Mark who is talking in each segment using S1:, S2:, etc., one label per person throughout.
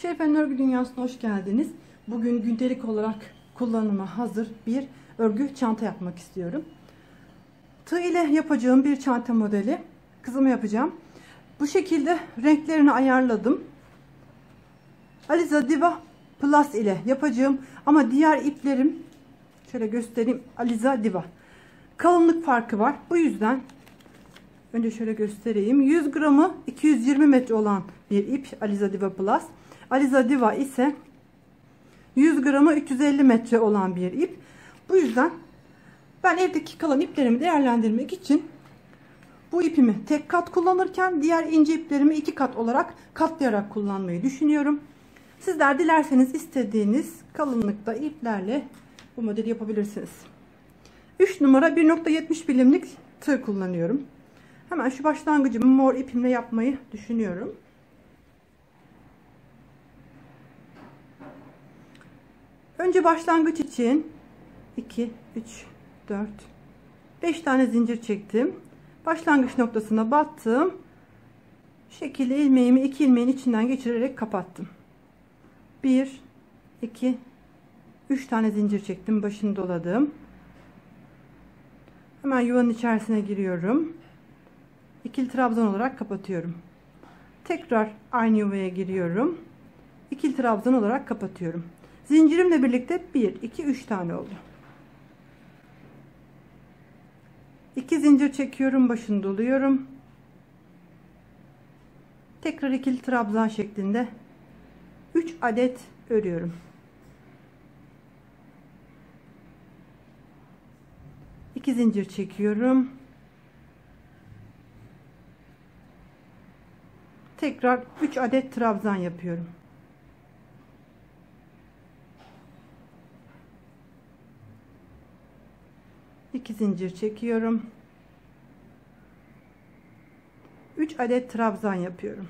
S1: Şerife'nin örgü dünyasına hoş geldiniz. Bugün gündelik olarak kullanıma hazır bir örgü çanta yapmak istiyorum. Tığ ile yapacağım bir çanta modeli. Kızıma yapacağım. Bu şekilde renklerini ayarladım. Aliza Diva Plus ile yapacağım. Ama diğer iplerim, şöyle göstereyim, Aliza Diva. Kalınlık farkı var. Bu yüzden önce şöyle göstereyim. 100 gramı 220 metre olan bir ip Aliza Diva Plus. Aliza Diva ise 100 gramı 350 metre olan bir ip. Bu yüzden ben evdeki kalan iplerimi değerlendirmek için bu ipimi tek kat kullanırken diğer ince iplerimi iki kat olarak katlayarak kullanmayı düşünüyorum. Sizler dilerseniz istediğiniz kalınlıkta iplerle bu modeli yapabilirsiniz. 3 numara 1.70 milimlik tığ kullanıyorum. Hemen şu başlangıcımı mor ipimle yapmayı düşünüyorum. Önce başlangıç için 2, 3, 4, 5 tane zincir çektim. Başlangıç noktasına battım. Bu şekilde ilmeğimi 2 ilmeğin içinden geçirerek kapattım. 1, 2, 3 tane zincir çektim. Başını doladım. Hemen yuvanın içerisine giriyorum. İkili trabzan olarak kapatıyorum. Tekrar aynı yuvaya giriyorum. İkili trabzan olarak kapatıyorum. Zincirimle birlikte 1, 2, 3 tane oldu. 2 zincir çekiyorum, başını doluyorum. Tekrar ikili trabzan şeklinde 3 adet örüyorum. İki zincir çekiyorum. Tekrar 3 adet trabzan yapıyorum. İki zincir çekiyorum. 3 adet trabzan yapıyorum.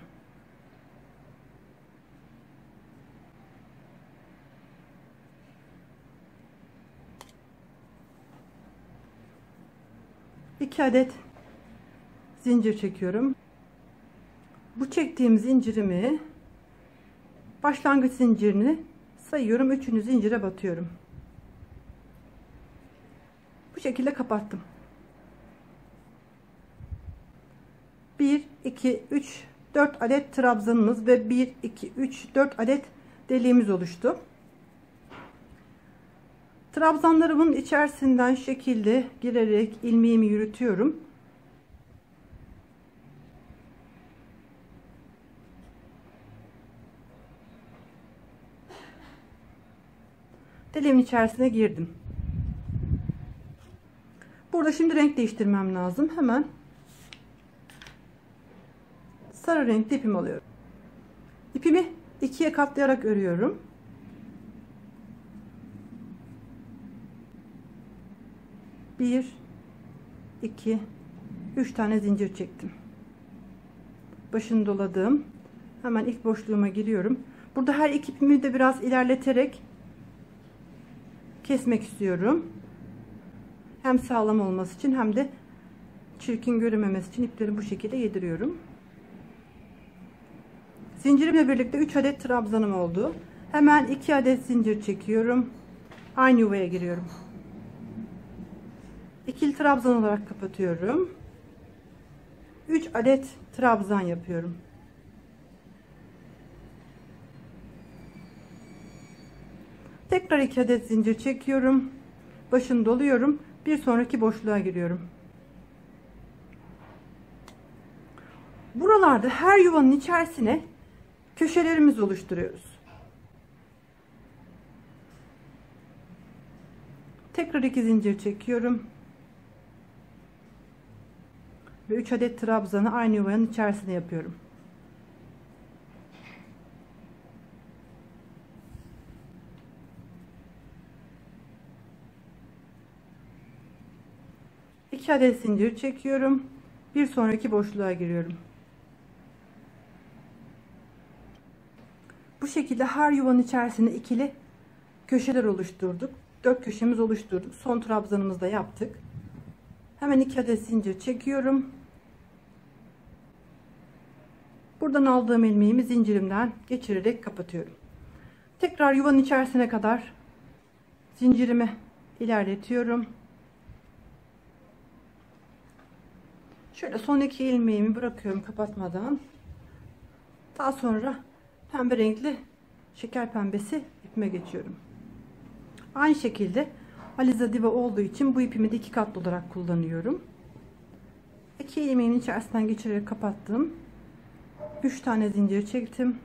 S1: İki adet zincir çekiyorum. Bu çektiğim zincirimi, başlangıç zincirini sayıyorum. Üçüncü zincire batıyorum. Bu şekilde kapattım. 1, 2, 3, 4 adet trabzanımız ve 1, 2, 3, 4 adet deliğimiz oluştu. Trabzanlarımın içerisinden şekilde girerek ilmeğimi yürütüyorum. Deliğimin içerisine girdim. Burada şimdi renk değiştirmem lazım. Hemen sarı renkli ipimi alıyorum. İpimi ikiye katlayarak örüyorum. Bir, iki, 3 tane zincir çektim. Başını doladım. Hemen ilk boşluğuma giriyorum. Burada her iki ipimi de biraz ilerleterek kesmek istiyorum. Hem sağlam olması için hem de çirkin görünmemesi için ipleri bu şekilde yediriyorum. Zincirimle birlikte 3 adet trabzanım oldu. Hemen 2 adet zincir çekiyorum. Aynı yuvaya giriyorum. İkili trabzan olarak kapatıyorum. 3 adet trabzan yapıyorum. Tekrar 2 adet zincir çekiyorum. Başını doluyorum. Bir sonraki boşluğa giriyorum. Buralarda her yuvanın içerisine köşelerimizi oluşturuyoruz. Tekrar 2 zincir çekiyorum. Ve 3 adet trabzanı aynı yuvanın içerisine yapıyorum. İki adet zincir çekiyorum. Bir sonraki boşluğa giriyorum. Bu şekilde her yuvanın içerisine ikili köşeler oluşturduk. 4 köşemiz oluşturduk. Son trabzanımızı da yaptık. Hemen 2 adet zincir çekiyorum. Buradan aldığım ilmeğimi zincirimden geçirerek kapatıyorum. Tekrar yuvanın içerisine kadar zincirimi ilerletiyorum. Şöyle son iki ilmeğimi bırakıyorum kapatmadan. Daha sonra pembe renkli şeker pembesi ipime geçiyorum. Aynı şekilde Aliza Diva olduğu için bu ipimi de iki katlı olarak kullanıyorum. İki ilmeğin içerisinden geçirerek kapattım. 3 tane zincir çektim.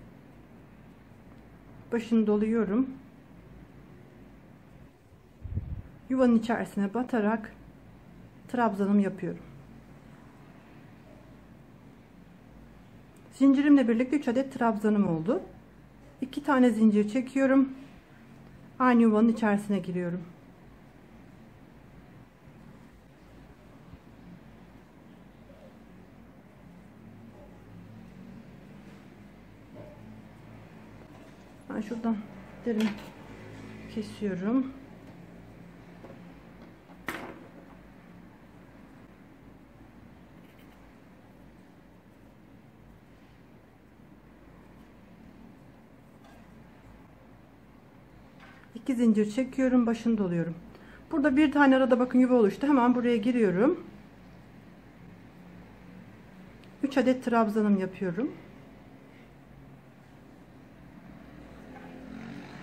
S1: Başını doluyorum. Yuvanın içerisine batarak trabzanımı yapıyorum. Zincirimle birlikte 3 adet trabzanım oldu. 2 tane zincir çekiyorum. Aynı yuvanın içerisine giriyorum. Ben şuradan derin kesiyorum. İki zincir çekiyorum, başını doluyorum. Burada bir tane arada bakın yuva oluştu. Hemen buraya giriyorum. 3 adet trabzanım yapıyorum.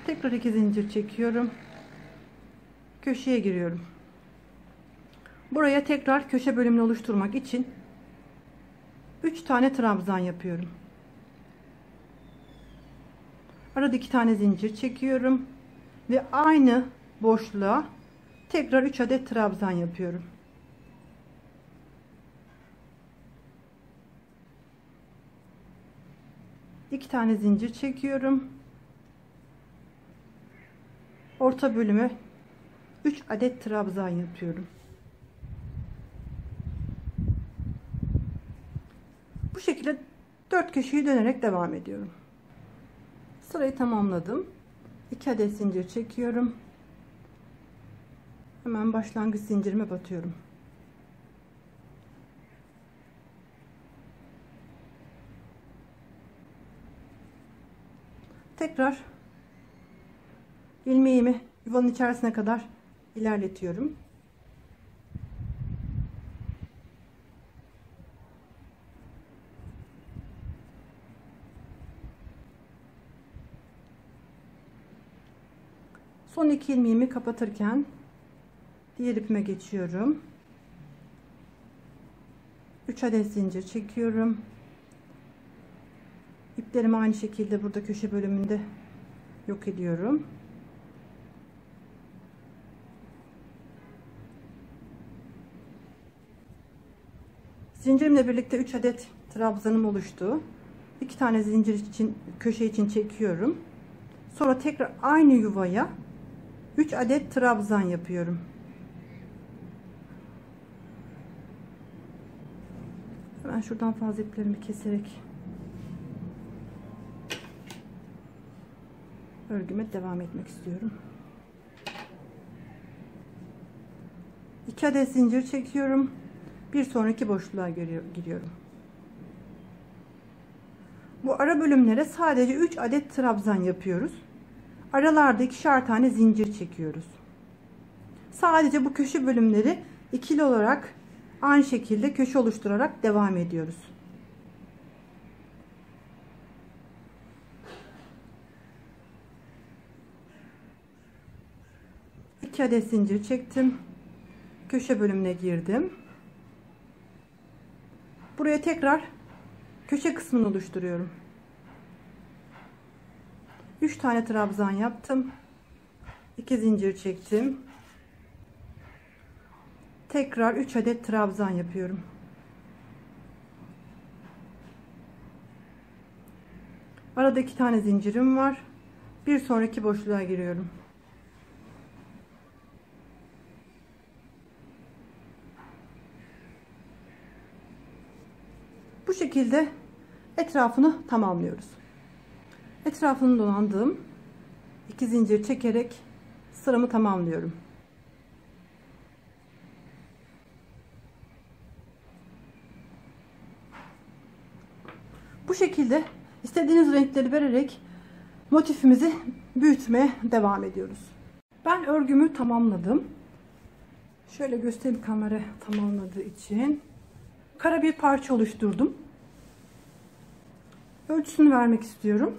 S1: Tekrar 2 zincir çekiyorum. Köşeye giriyorum. Buraya tekrar köşe bölümünü oluşturmak için 3 tane trabzan yapıyorum. Arada 2 tane zincir çekiyorum ve aynı boşluğa tekrar 3 adet trabzan yapıyorum. İki tane zincir çekiyorum. Orta bölüme 3 adet trabzan yapıyorum. Bu şekilde 4 köşeyi dönerek devam ediyorum. Sırayı tamamladım. 2 adet zincir çekiyorum. Hemen başlangıç zincirime batıyorum. Tekrar ilmeğimi yuvanın içerisine kadar ilerletiyorum. Son iki ilmeğimi kapatırken diğer ipime geçiyorum. 3 adet zincir çekiyorum. İplerimi aynı şekilde burada köşe bölümünde yok ediyorum. Zincirimle birlikte 3 adet trabzanım oluştu. 2 tane zincir için köşe için çekiyorum. Sonra tekrar aynı yuvaya 3 adet trabzan yapıyorum. Hemen şuradan fazla iplerimi keserek örgüme devam etmek istiyorum. 2 adet zincir çekiyorum. Bir sonraki boşluğa giriyorum. Bu ara bölümlere sadece 3 adet trabzan yapıyoruz. Aralarda ikişer tane zincir çekiyoruz. Sadece bu köşe bölümleri ikili olarak aynı şekilde köşe oluşturarak devam ediyoruz. İki adet zincir çektim. Köşe bölümüne girdim. Buraya tekrar köşe kısmını oluşturuyorum. 3 tane trabzan yaptım. 2 zincir çektim. Tekrar 3 adet trabzan yapıyorum. Arada 2 tane zincirim var. Bir sonraki boşluğa giriyorum. Bu şekilde etrafını tamamlıyoruz. Etrafını dolandığım 2 zincir çekerek sıramı tamamlıyorum. Bu şekilde istediğiniz renkleri vererek motifimizi büyütmeye devam ediyoruz. Ben örgümü tamamladım. Şöyle göstereyim, kamera tamamladığı için. Kara bir parça oluşturdum. Ölçüsünü vermek istiyorum.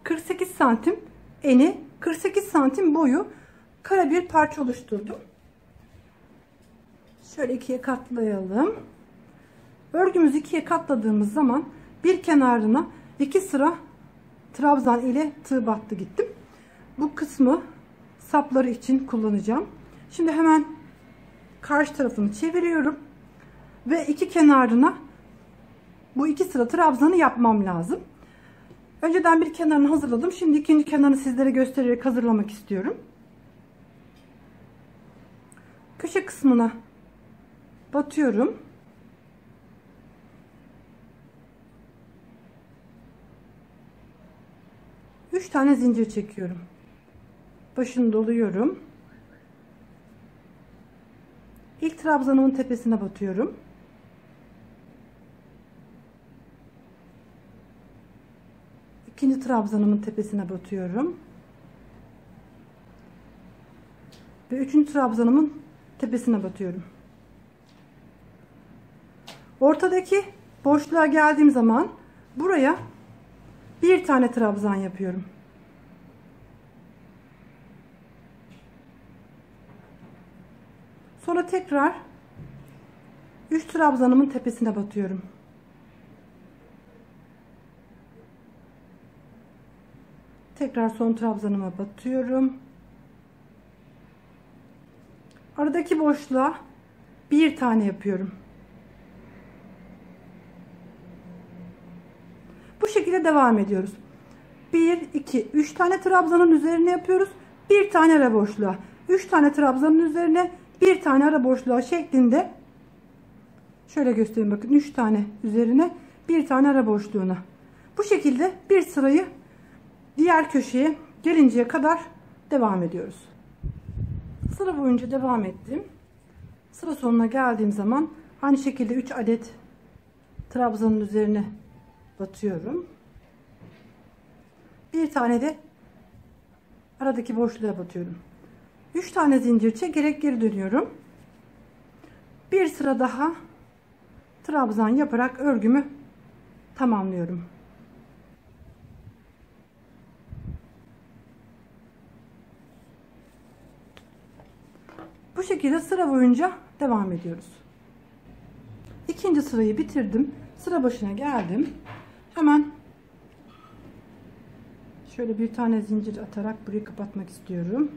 S1: ...48 santim eni, 48 santim boyu kara bir parça oluşturdum. Şöyle ikiye katlayalım. Örgümüzü ikiye katladığımız zaman bir kenarına 2 sıra trabzan ile tığ battı gittim. Bu kısmı sapları için kullanacağım. Şimdi hemen karşı tarafını çeviriyorum ve iki kenarına bu 2 sıra trabzanı yapmam lazım. Önceden bir kenarını hazırladım. Şimdi ikinci kenarını sizlere göstererek hazırlamak istiyorum. Köşe kısmına batıyorum. Üç tane zincir çekiyorum. Başını doluyorum. İlk trabzanımın tepesine batıyorum. İkinci trabzanımın tepesine batıyorum. Ve üçüncü trabzanımın tepesine batıyorum. Ortadaki boşluğa geldiğim zaman buraya bir tane trabzan yapıyorum. Sonra tekrar 3 trabzanımın tepesine batıyorum. Tekrar son trabzanıma batıyorum. Aradaki boşluğa bir tane yapıyorum. Bu şekilde devam ediyoruz. 1 2 3 tane trabzanın üzerine yapıyoruz. Bir tane ara boşluğa. 3 tane trabzanın üzerine bir tane ara boşluğa şeklinde. Şöyle göstereyim, bakın 3 tane üzerine bir tane ara boşluğuna. Bu şekilde bir sırayı diğer köşeye gelinceye kadar devam ediyoruz. Sıra boyunca devam ettim. Sıra sonuna geldiğim zaman aynı şekilde 3 adet trabzanın üzerine batıyorum. Bir tane de aradaki boşluğa batıyorum. 3 tane zincir çekerek geri dönüyorum. Bir sıra daha trabzan yaparak örgümü tamamlıyorum. Bu şekilde sıra boyunca devam ediyoruz. İkinci sırayı bitirdim. Sıra başına geldim. Hemen şöyle bir tane zincir atarak burayı kapatmak istiyorum.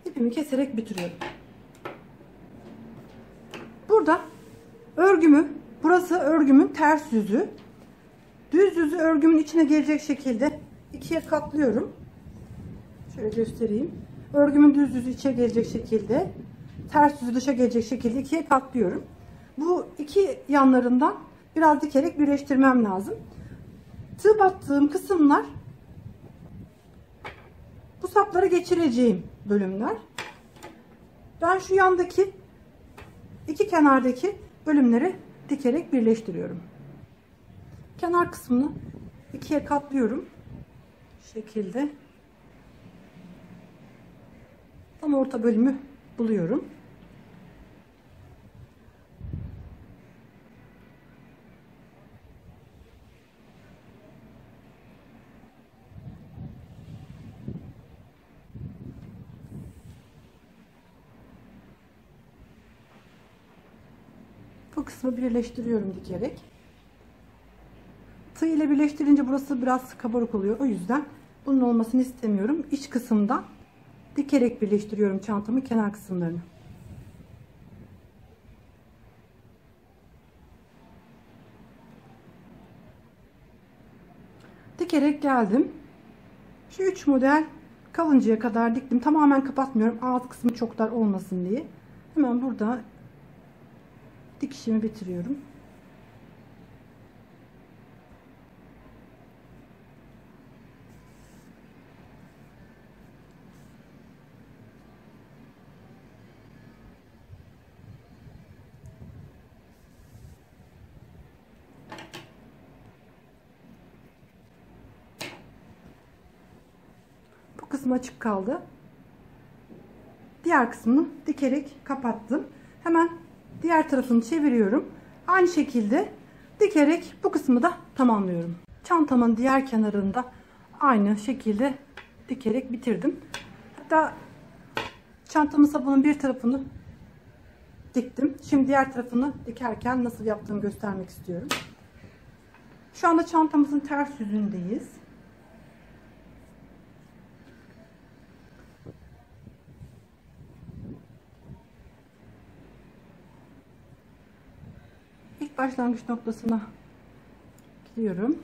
S1: İpimi keserek bitiriyorum. Burada burası örgümün ters yüzü. Düz yüzü örgümün içine gelecek şekilde ikiye katlıyorum. Şöyle göstereyim. Örgümün düz yüzü içe gelecek şekilde, ters yüzü dışa gelecek şekilde ikiye katlıyorum. Bu iki yanlarından biraz dikerek birleştirmem lazım. Tığ battığım kısımlar bu sapları geçireceğim bölümler. Ben şu yandaki iki kenardaki bölümleri dikerek birleştiriyorum. Kenar kısmını ikiye katlıyorum. Şu şekilde. Tam orta bölümü buluyorum. Bu kısmı birleştiriyorum dikerek. Tığ ile birleştirince burası biraz kabarık oluyor. O yüzden bunun olmasını istemiyorum. İç kısımdan dikerek birleştiriyorum çantamın kenar kısımlarını. Dikerek geldim. Şu 3 model kalıncaya kadar diktim. Tamamen kapatmıyorum. Ağız kısmı çok dar olmasın diye. Hemen burada dikişimi bitiriyorum. kısmı açık kaldı. Diğer kısmını dikerek kapattım. Hemen diğer tarafını çeviriyorum. Aynı şekilde dikerek bu kısmı da tamamlıyorum. Çantamın diğer kenarında aynı şekilde dikerek bitirdim. Hatta çantamın sapının bir tarafını diktim. Şimdi diğer tarafını dikerken nasıl yaptığımı göstermek istiyorum. Şu anda çantamızın ters yüzündeyiz. İlk başlangıç noktasına gidiyorum.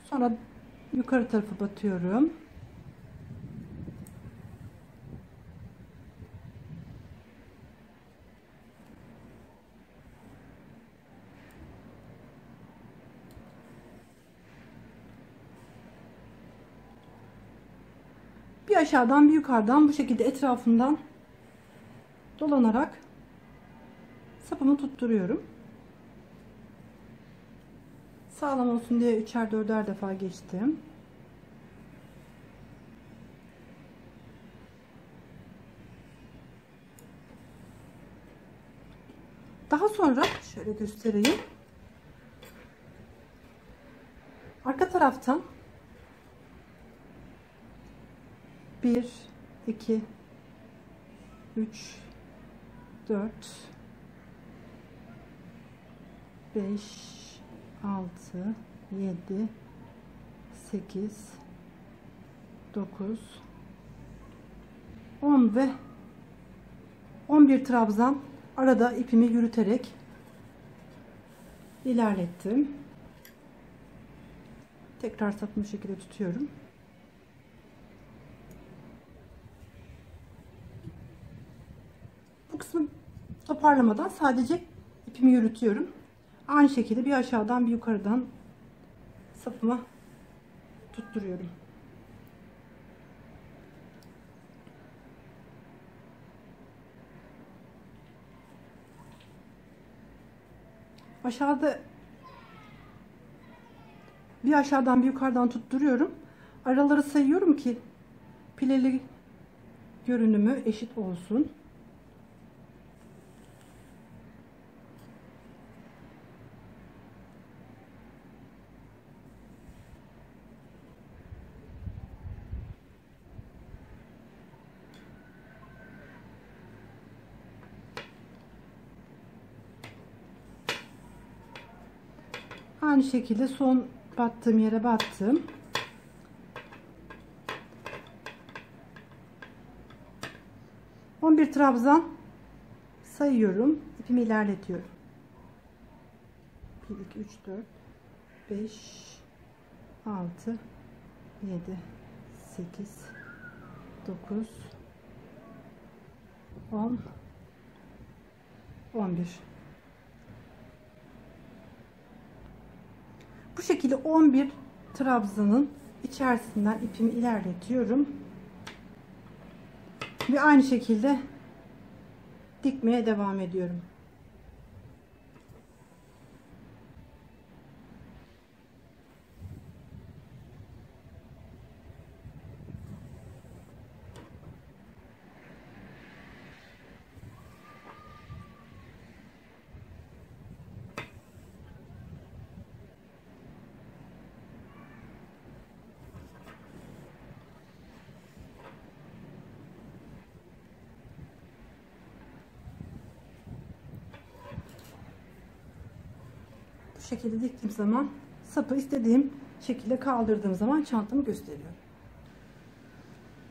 S1: Sonra yukarı tarafı batıyorum. Bir aşağıdan bir yukarıdan bu şekilde etrafından dolanarak sapımı tutturuyorum. Sağlam olsun diye 3'er 4'er defa geçtim. Daha sonra şöyle göstereyim. Arka taraftan 1 2 3 4 5 6 7 8 9 10 ve 11 trabzan arada ipimi yürüterek ilerlettim. Tekrar sapımı bu şekilde tutuyorum. Bu kısmı toparlamadan sadece ipimi yürütüyorum. Aynı şekilde bir aşağıdan bir yukarıdan sapıma tutturuyorum. Aşağıda bir aşağıdan bir yukarıdan tutturuyorum. Araları sayıyorum ki pileli görünümü eşit olsun. Aynı şekilde son battığım yere battım. Bir trabzan sayıyorum. İpimi ilerletiyorum. 1 2 3 4 5 6 7 8 9 10 11. Bu şekilde 11 trabzanın içerisinden ipimi ilerletiyorum ve aynı şekilde dikmeye devam ediyorum. Bu şekilde diktiğim zaman sapı istediğim şekilde kaldırdığım zaman çantamı gösteriyorum.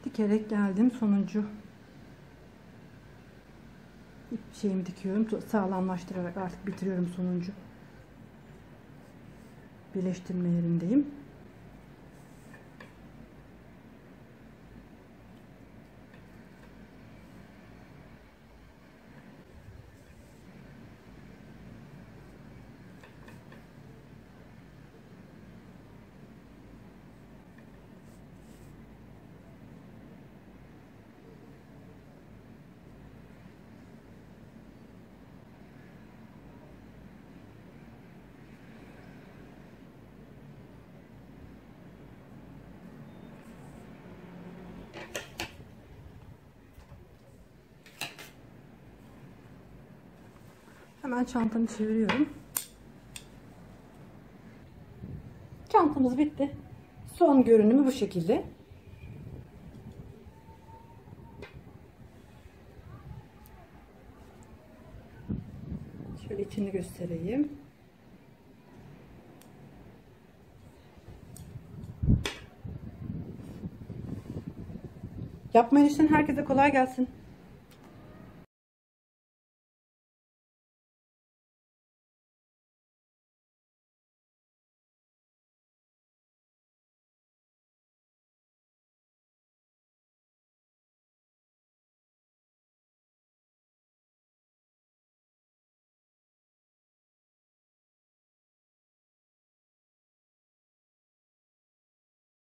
S1: Dikerek geldim, sonuncu ip şeyimi dikiyorum, sağlamlaştırarak artık bitiriyorum, sonuncu birleştirme yerindeyim. Hemen çantamı çeviriyorum. Çantamız bitti. Son görünümü bu şekilde. Şöyle içini göstereyim. Yapmayı düşünen herkese kolay gelsin.